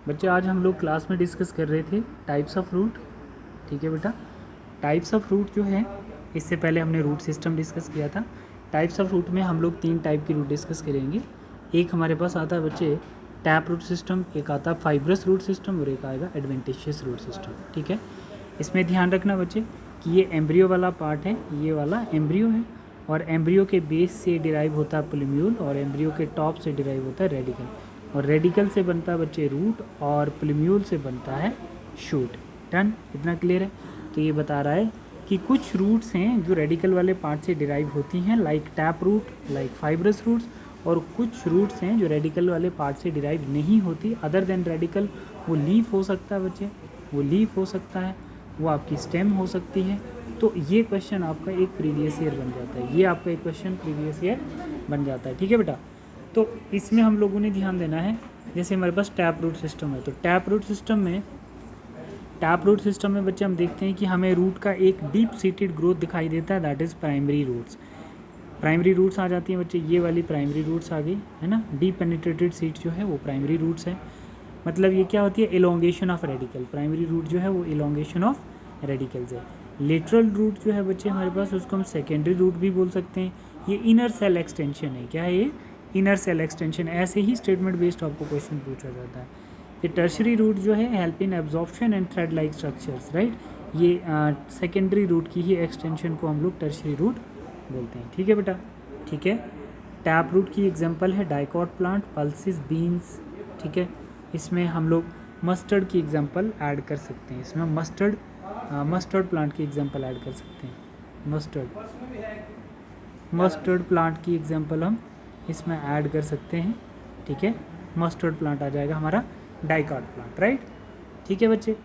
बच्चे आज हम लोग क्लास में डिस्कस कर रहे थे टाइप्स ऑफ रूट। ठीक है बेटा, टाइप्स ऑफ रूट जो है, इससे पहले हमने रूट सिस्टम डिस्कस किया था। टाइप्स ऑफ रूट में हम लोग 3 टाइप की रूट डिस्कस करेंगे। एक हमारे पास आता है बच्चे टैप रूट सिस्टम, एक आता है फाइब्रस रूट सिस्टम और एक आएगा एडवेंटिशियस रूट सिस्टम। ठीक है, इसमें ध्यान रखना बच्चे कि ये एम्ब्रियो वाला पार्ट है, ये वाला एम्ब्रियो है और एम्ब्रियो के बेस से डिराइव होता है प्लूम्यूल और एम्ब्रियो के टॉप से डिराइव होता है रेडिकल, और रेडिकल से बनता है बच्चे रूट और प्लूम्यूल से बनता है शूट। डन, इतना क्लियर है। तो ये बता रहा है कि कुछ रूट्स हैं जो रेडिकल वाले पार्ट से डिराइव होती हैं, like tap root, like fibrous roots, और कुछ रूट्स हैं जो रेडिकल वाले पार्ट से डिराइव नहीं होती अदर देन रेडिकल। वो लीफ हो सकता है बच्चे, वो लीफ हो सकता है, वो आपकी स्टेम हो सकती है। तो ये क्वेश्चन आपका एक प्रीवियस ईयर बन जाता है, ये आपका एक क्वेश्चन प्रीवियस ईयर बन जाता है। ठीक है बेटा, तो इसमें हम लोगों ने ध्यान देना है। जैसे हमारे पास टैप रूट सिस्टम है, तो टैप रूट सिस्टम में बच्चे हम देखते हैं कि हमें रूट का एक डीप सीटेड ग्रोथ दिखाई देता है, that is primary roots. Primary roots आ जाती हैं बच्चे, ये वाली प्राइमरी रूट्स आ गई है ना। डीप पेनिट्रेटेड सीट जो है वो प्राइमरी रूट्स है। मतलब ये क्या होती है, elongation of radical. Primary root जो है वो इलोंगेशन ऑफ रेडिकल्स है। लेटरल रूट जो है बच्चे हमारे पास, उसको हम सेकेंडरी रूट भी बोल सकते हैं। ये इनर सेल एक्सटेंशन है। क्या है ये? Inner cell extension. ऐसे ही स्टेटमेंट बेस्ड आपको क्वेश्चन पूछा जाता है। फिर टर्शरी रूट जो है help in absorption and thread like structures, right. ये सेकेंडरी रूट की ही एक्सटेंशन को हम लोग टर्शरी रूट बोलते हैं। ठीक है बेटा, ठीक है। टैप रूट की एग्जांपल है डाइकॉट प्लांट, पल्सिस, बीन्स। ठीक है, इसमें हम लोग मस्टर्ड की एग्जांपल ऐड कर सकते हैं। इसमें मस्टर्ड प्लांट की एग्जांपल ऐड कर सकते हैं। मस्टर्ड प्लांट की एग्जांपल हम इसमें ऐड कर सकते हैं। ठीक है, मस्टर्ड प्लांट आ जाएगा हमारा डाइकॉट प्लांट, राइट। ठीक है बच्चे,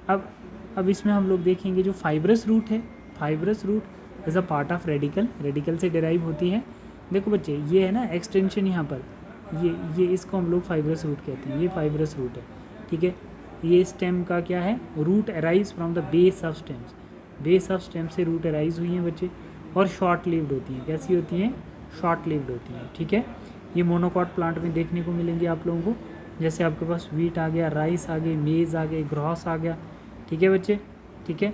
अब इसमें हम लोग देखेंगे जो फाइब्रस रूट है। Fibrous root is a part of radical, radical से डिराइव होती है। देखो बच्चे, ये है ना एक्सटेंशन यहाँ पर, ये इसको हम लोग फाइब्रस रूट कहते हैं। ये फाइब्रस रूट है। ठीक है, ये स्टेम का क्या है, root arise from the base of stems. Base of stem से रूट अराइज हुई हैं बच्चे, और शॉर्ट लिव्ड होती हैं। कैसी होती हैं? शॉर्ट लिव्ड होती हैं। ठीक है, ये मोनोकॉट प्लांट में देखने को मिलेंगे आप लोगों को। जैसे आपके पास वीट आ गया, राइस आ गई, मेज़ आ गए, ग्रॉस आ गया। ठीक है बच्चे, ठीक है।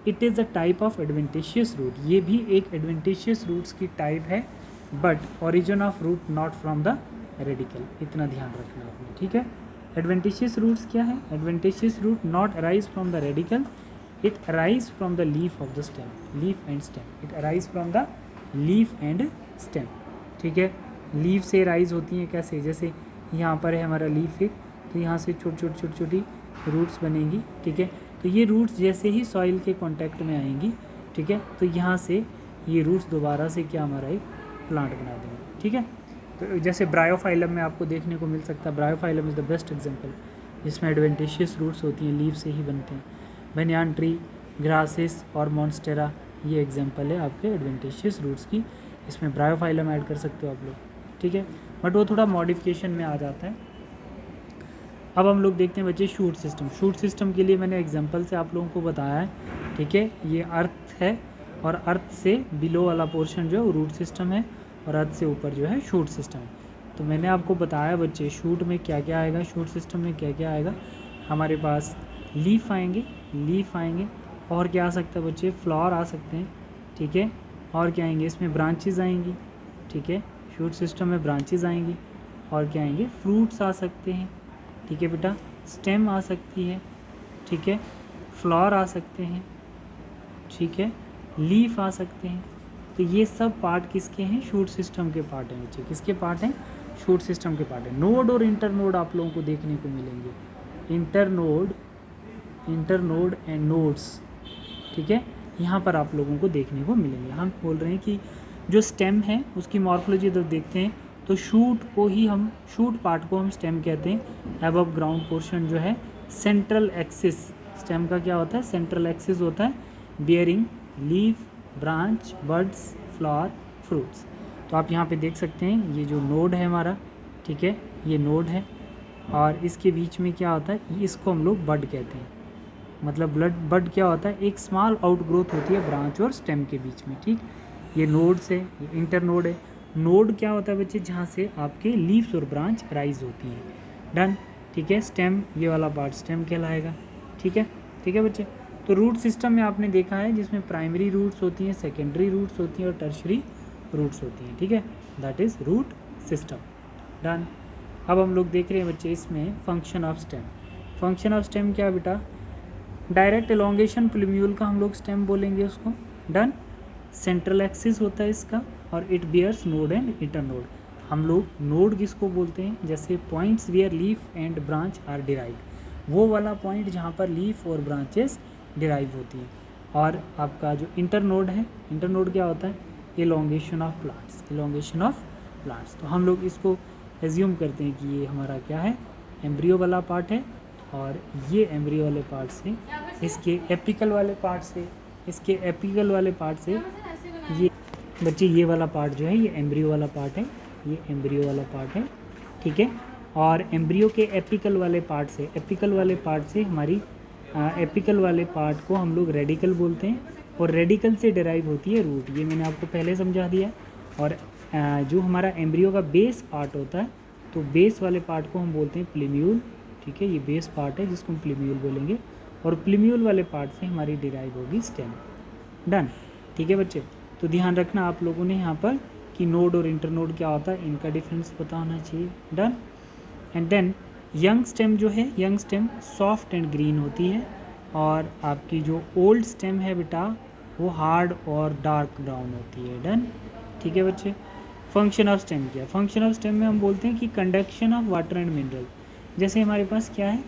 It is a type of adventitious root. ये भी एक एडवेंटिशियस रूट्स की टाइप है, but origin of root not from the radical. इतना ध्यान रखना आपने। ठीक है, एडवेंटिशियस रूट्स क्या है? Adventitious root not arise from the radical, it arise from the leaf of the stem. Leaf and stem, it arise from the leaf and stem. ठीक है, लीफ से राइज होती हैं। कैसे? जैसे यहाँ पर है हमारा लीफ एक, तो यहाँ से छोटी छोटी रूट्स बनेंगी। ठीक है, तो ये रूट्स जैसे ही सॉइल के कांटेक्ट में आएंगी, ठीक है, तो यहाँ से ये रूट्स दोबारा से क्या हमारा एक प्लांट बना देंगे। ठीक है, तो जैसे ब्रायोफाइलम में आपको देखने को मिल सकता है। Bryophyllum is the best example, जिसमें एडवेंटिशियस रूट्स होती हैं, लीफ से ही बनते हैं। बनियान ट्री, ग्रासेस और मॉन्स्टेरा, ये एग्जांपल है आपके एडवेंटिशियस रूट्स की। इसमें ब्रायोफाइलम ऐड कर सकते हो आप लोग। ठीक है, बट वो थोड़ा मॉडिफिकेशन में आ जाता है। अब हम लोग देखते हैं बच्चे शूट सिस्टम। शूट सिस्टम के लिए मैंने एग्जांपल से आप लोगों को बताया है। ठीक है, ये अर्थ है और अर्थ से बिलो वाला पोर्शन जो है वो रूट सिस्टम है, और अर्थ से ऊपर जो है शूट सिस्टम है। तो मैंने आपको बताया बच्चे शूट में क्या क्या आएगा, शूट सिस्टम में क्या क्या आएगा। हमारे पास लीफ आएंगे, और क्या आ सकता है बच्चे? फ्लावर आ सकते हैं। ठीक है, और क्या आएंगे? इसमें ब्रांचेज आएंगी। ठीक है, शूट सिस्टम में ब्रांचेज आएंगी, और क्या आएंगे? फ्रूट्स आ सकते हैं। ठीक है बेटा, स्टेम आ सकती है। ठीक है, फ्लावर आ सकते हैं। ठीक है, लीफ आ सकते हैं। तो ये सब पार्ट किसके हैं? शूट सिस्टम के पार्ट हैं बच्चे। किसके पार्ट हैं? शूट सिस्टम के पार्ट हैं। नोड और इंटरनोड आप लोगों को देखने को मिलेंगे। इंटरनोड एंड नोड्स, ठीक है, यहाँ पर आप लोगों को देखने को मिलेंगे। हम बोल रहे हैं कि जो स्टेम है उसकी मॉर्फोलॉजी जब देखते हैं तो शूट पार्ट को हम स्टेम कहते हैं। अबव ग्राउंड पोर्शन जो है सेंट्रल एक्सिस, स्टेम का क्या होता है? सेंट्रल एक्सिस होता है, bearing leaf, branch, buds, flower, fruits. तो आप यहाँ पे देख सकते हैं ये जो नोड है हमारा, ठीक है, ये नोड है, और इसके बीच में क्या होता है? इसको हम लोग बड कहते हैं। मतलब बड क्या होता है? एक स्मॉल आउटग्रोथ होती है ब्रांच और स्टेम के बीच में। ठीक, ये नोड से, ये इंटरनोड है। नोड क्या होता है बच्चे? जहाँ से आपके लीव्स और ब्रांच राइज होती हैं। डन। ठीक है। स्टेम, ये वाला पार्ट स्टेम कहलाएगा, ठीक है बच्चे। तो रूट सिस्टम में आपने देखा है जिसमें प्राइमरी रूट्स होती हैं, सेकेंडरी रूट्स होती हैं और टर्शरी रूट्स होती हैं, ठीक है। That is root system, done. अब हम लोग देख रहे हैं बच्चे इसमें function of stem. Function of stem क्या बेटा, डायरेक्ट एलोंगेशन प्लूम्यूल का हम लोग स्टेम बोलेंगे उसको, डन। सेंट्रल एक्सिस होता है इसका और it bears node and internode. हम लोग नोड किसको बोलते हैं, जैसे points where leaf and branch are derived, वो वाला पॉइंट जहाँ पर लीफ और ब्रांचेस डिराइव होती हैं। और आपका जो इंटरनोड है, इंटरनोड क्या होता है, elongation of plants, elongation of plants. तो हम लोग इसको एज्यूम करते हैं कि ये हमारा क्या है, एम्ब्रियो वाला पार्ट है और ये एम्ब्रियो वाले पार्ट से इसके एपिकल वाले पार्ट से, इसके एपिकल वाले पार्ट से ये बच्चे ये वाला पार्ट जो है ये एम्ब्रियो वाला पार्ट है, ये एम्ब्रियो वाला पार्ट है, ठीक है। और एम्ब्रियो के एपिकल वाले पार्ट से, एपिकल वाले पार्ट से हमारी एपिकल वाले पार्ट को हम लोग रेडिकल बोलते हैं और रेडिकल से डिराइव होती है रूट, ये मैंने आपको पहले समझा दिया। और जो हमारा एम्ब्रियो का बेस पार्ट होता है, तो बेस वाले पार्ट को हम बोलते हैं प्लूम्यूल, ठीक है। ये बेस पार्ट है जिसको हम प्लूम्यूल बोलेंगे और प्लूम्यूल वाले पार्ट से हमारी डिराइव होगी स्टेम, डन, ठीक है बच्चे। तो ध्यान रखना आप लोगों ने यहाँ पर कि नोड और इंटरनोड क्या होता है, इनका डिफरेंस पता होना चाहिए, done. And then young stem जो है, young stem soft and green होती है और आपकी जो ओल्ड स्टेम है बेटा वो हार्ड और डार्क ब्राउन होती है, डन, ठीक है बच्चे। फंक्शन ऑफ स्टेम क्या है, फंक्शन ऑफ स्टेम में हम बोलते हैं कि conduction of water and mineral. जैसे हमारे पास क्या है,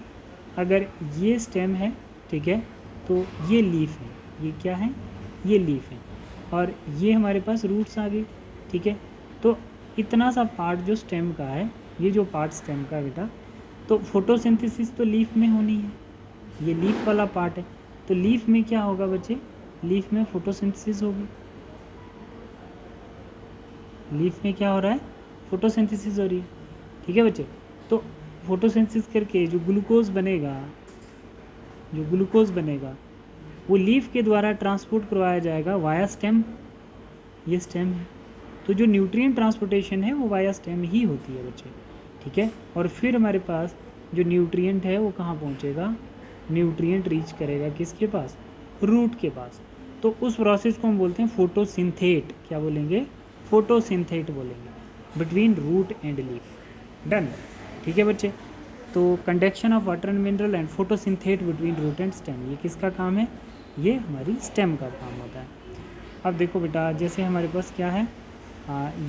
अगर ये स्टेम है, ठीक है, तो ये लीफ है, ये क्या है, ये लीफ है और ये हमारे पास रूट्स आ गए, ठीक है। तो इतना सा पार्ट जो स्टेम का है, ये जो पार्ट स्टेम का बेटा, तो फोटोसिंथेसिस तो लीफ में होनी है, ये लीफ वाला पार्ट है, तो लीफ में क्या होगा बच्चे, लीफ में फोटोसिंथेसिस होगी, लीफ में क्या हो रहा है, फोटोसिंथेसिस हो रही है, ठीक है बच्चे। तो फोटोसिंथेसिस करके जो ग्लूकोज बनेगा, जो ग्लूकोज बनेगा वो लीफ के द्वारा ट्रांसपोर्ट करवाया जाएगा वाया स्टेम, ये स्टेम है, तो जो न्यूट्रिएंट ट्रांसपोर्टेशन है वो वाया स्टेम ही होती है बच्चे, ठीक है। और फिर हमारे पास जो न्यूट्रिएंट है वो कहाँ पहुँचेगा, न्यूट्रिएंट रीच करेगा किसके पास, रूट के पास। तो उस प्रोसेस को हम बोलते हैं फोटोसिंथेट, क्या बोलेंगे, फोटोसिंथेट बोलेंगे, between root and leaf, done, ठीक है बच्चे। तो conduction of water and mineral and photosynthate between root and stem, ये किसका काम है, ये हमारी स्टेम का काम होता है। अब देखो बेटा, जैसे हमारे पास क्या है,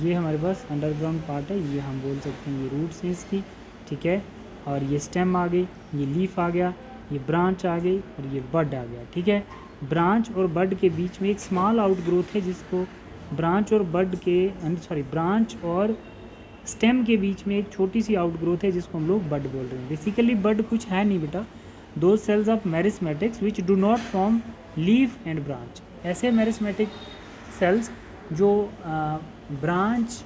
ये हमारे पास अंडरग्राउंड पार्ट है, ये हम बोल सकते हैं ये रूट्स हैं इसकी, ठीक है। और ये स्टेम आ गई, ये लीफ आ गया, ये ब्रांच आ गई और ये बड आ गया, ठीक है। ब्रांच और बड के बीच में एक स्मॉल आउट ग्रोथ है जिसको ब्रांच और बड के ब्रांच और स्टेम के बीच में एक छोटी सी आउट ग्रोथ है जिसको हम लोग बड बोल रहे हैं। बेसिकली बड कुछ है नहीं बेटा, दो cells of meristematic which do not form leaf and branch, ऐसे मेरिस्मेटिक सेल्स जो ब्रांच,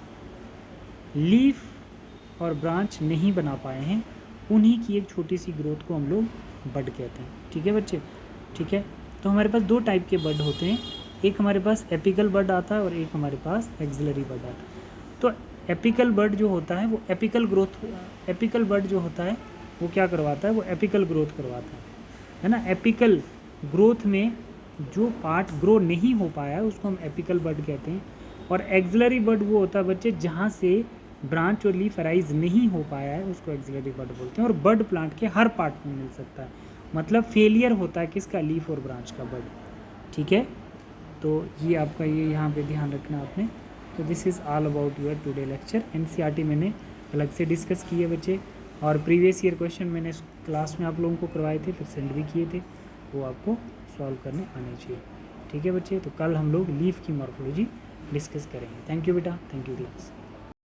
लीफ और ब्रांच नहीं बना पाए हैं, उन्हीं की एक छोटी सी ग्रोथ को हम लोग बड कहते हैं, ठीक है बच्चे, ठीक है। तो हमारे पास दो टाइप के बड होते हैं, एक हमारे पास एपिकल बड आता है और एक हमारे पास एक्सिलरी बड आता है। तो एपिकल बड जो होता है वो एपिकल ग्रोथ, एपिकल बड जो होता है वो क्या करवाता है, वो एपिकल ग्रोथ करवाता है ना। एपिकल ग्रोथ में जो पार्ट ग्रो नहीं हो पाया है उसको हम एपिकल बड कहते हैं। और एक्सिलरी बड वो होता है बच्चे जहाँ से ब्रांच और लीफ अराइज नहीं हो पाया है, उसको एक्सिलरी बड बोलते हैं। और बड प्लांट के हर पार्ट में मिल सकता है, मतलब फेलियर होता है किसका, लीफ और ब्रांच का बड, ठीक है। तो ये आपका ये यहाँ पे ध्यान रखना आपने। तो this is all about your today lecture. NCERT मैंने अलग से डिस्कस किए बच्चे, और प्रीवियस ईयर क्वेश्चन मैंने क्लास में आप लोगों को करवाए थे, फिर सेंड भी किए थे, वो आपको सॉल्व करने आने चाहिए, ठीक है बच्चे। तो कल हम लोग लीफ की मॉर्फोलॉजी डिस्कस करेंगे। थैंक यू बेटा, थैंक यू क्लास।